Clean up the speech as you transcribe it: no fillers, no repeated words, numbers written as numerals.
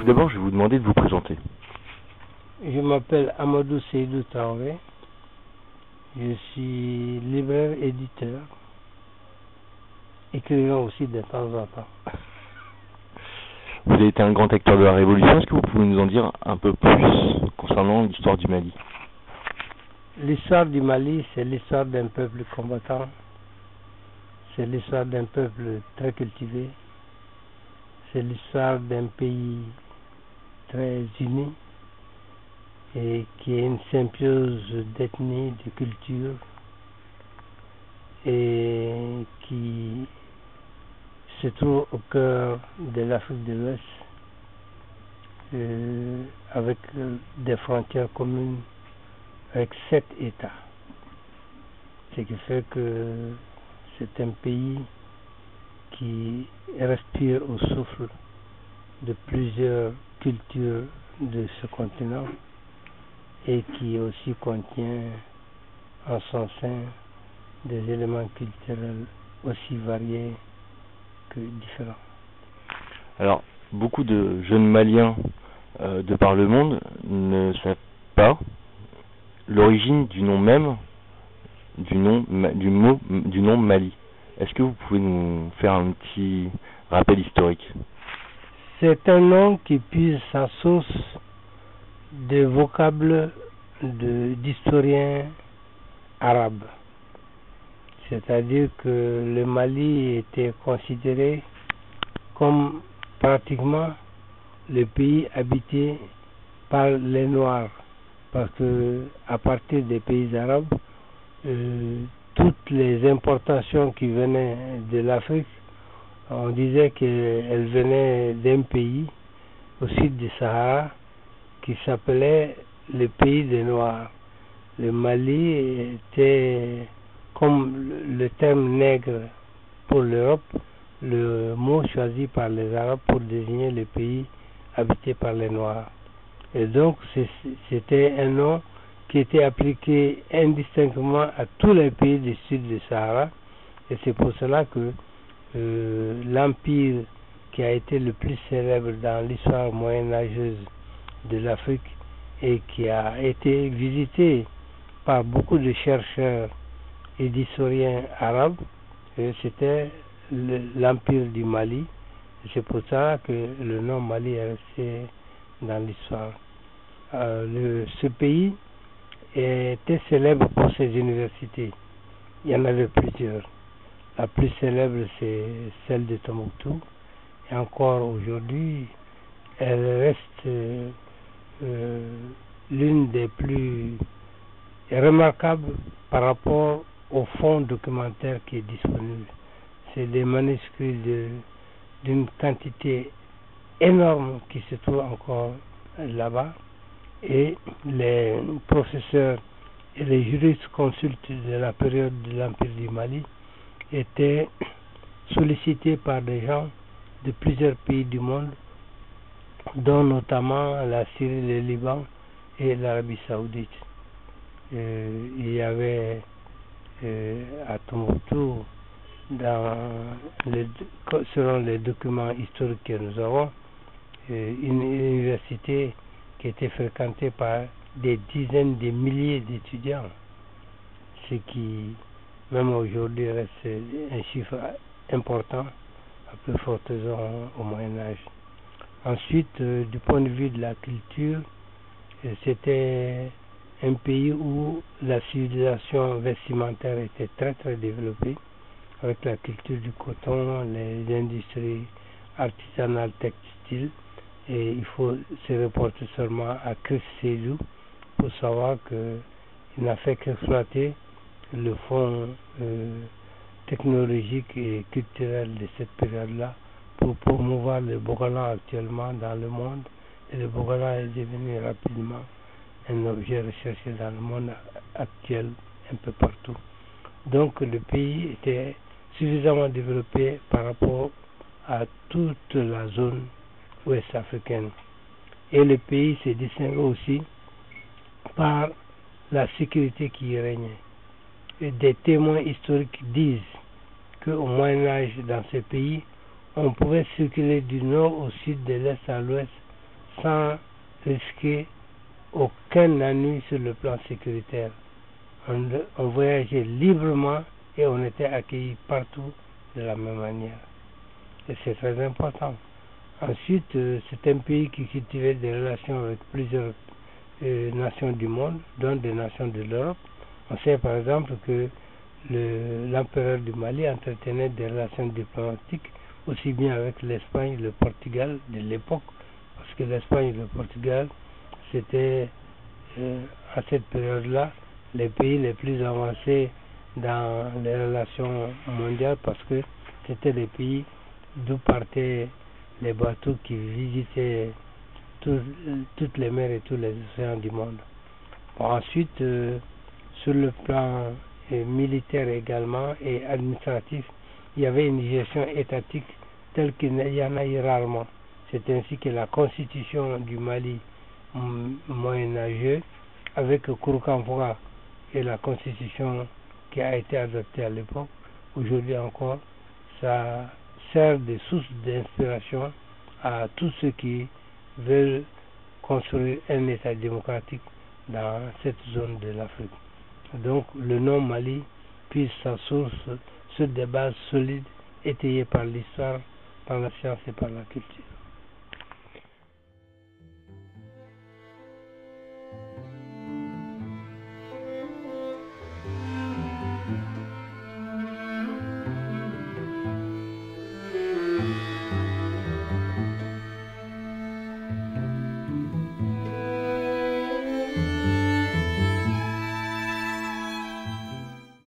d'abord, je vais vous demander de vous présenter. Je m'appelle Amadou Seydou Traoré. Je suis libraire éditeur, écrivain aussi de temps en temps. Vous avez été un grand acteur de la Révolution. Est-ce que vous pouvez nous en dire un peu plus concernant l'histoire du Mali? L'histoire du Mali, c'est l'histoire d'un peuple combattant. C'est l'histoire d'un peuple très cultivé. C'est l'histoire d'un pays très uni et qui est une symbiose d'ethnie, de culture et qui se trouve au cœur de l'Afrique de l'Ouest avec des frontières communes avec 7 États. Ce qui fait que c'est un pays qui respire au souffle de plusieurs cultures de ce continent et qui aussi contient en son sein des éléments culturels aussi variés que différents. Alors, beaucoup de jeunes Maliens de par le monde ne savent pas l'origine du nom même, du nom Mali. Est-ce que vous pouvez nous faire un petit rappel historique? C'est un nom qui puise sa source des vocables d'historiens arabes. C'est-à-dire que le Mali était considéré comme pratiquement le pays habité par les Noirs, parce que à partir des pays arabes, toutes les importations qui venaient de l'Afrique, on disait qu'elles venaient d'un pays au sud du Sahara qui s'appelait le pays des Noirs. Le Mali était, comme le terme nègre pour l'Europe, le mot choisi par les Arabes pour désigner le pays habité par les Noirs. Et donc c'était un nom qui était appliqué indistinctement à tous les pays du sud du Sahara, et c'est pour cela que l'empire qui a été le plus célèbre dans l'histoire moyenâgeuse de l'Afrique et qui a été visité par beaucoup de chercheurs et d'historiens arabes, c'était l'empire du Mali. C'est pour ça que le nom Mali est resté dans l'histoire. Ce pays était célèbre pour ses universités. Il y en avait plusieurs. La plus célèbre, c'est celle de Tombouctou. Et encore aujourd'hui, elle reste l'une des plus remarquables par rapport au fonds documentaire qui est disponible. C'est des manuscrits d'une quantité énorme qui se trouve encore là-bas, et les professeurs et les juristes consultes de la période de l'Empire du Mali étaient sollicités par des gens de plusieurs pays du monde, dont notamment la Syrie, le Liban et l'Arabie Saoudite. Il y avait à Tombouctou, selon les documents historiques que nous avons, une université qui était fréquentée par des dizaines de milliers d'étudiants, ce qui, même aujourd'hui, reste un chiffre important, à plus forte raison au Moyen-Âge. Ensuite, du point de vue de la culture, c'était un pays où la civilisation vestimentaire était très très développée, avec la culture du coton, les industries artisanales textiles, et il faut se reporter seulement à Chris Seydou pour savoir qu'il n'a fait qu'exploiter le fonds technologique et culturel de cette période-là pour promouvoir le Bogolan actuellement dans le monde, et le Bogolan est devenu rapidement un objet recherché dans le monde actuel un peu partout. Donc le pays était suffisamment développé par rapport à toute la zone ouest africaine. Et le pays se distingue aussi par la sécurité qui y régnait. Et des témoins historiques disent qu'au Moyen-Âge, dans ce pays, on pouvait circuler du nord au sud, de l'est à l'ouest, sans risquer aucun ennui sur le plan sécuritaire. On voyageait librement et on était accueillis partout de la même manière. Et c'est très important. Ensuite, c'est un pays qui cultivait des relations avec plusieurs nations du monde, dont des nations de l'Europe. On sait par exemple que l'empereur du Mali entretenait des relations diplomatiques aussi bien avec l'Espagne et le Portugal de l'époque, parce que l'Espagne et le Portugal, c'était à cette période-là les pays les plus avancés dans les relations mondiales, parce que c'était les pays d'où partaient les bateaux qui visitaient toutes les mers et tous les océans du monde. Bon, ensuite, sur le plan militaire également et administratif, il y avait une gestion étatique telle qu'il y en a eu rarement. C'est ainsi que la constitution du Mali moyenâgeux, avec Kouroukanfouka et la constitution qui a été adoptée à l'époque, aujourd'hui encore, ça sert de source d'inspiration à tous ceux qui veulent construire un État démocratique dans cette zone de l'Afrique. Donc le nom Mali puise sa source sur des bases solides étayées par l'histoire, par la science et par la culture.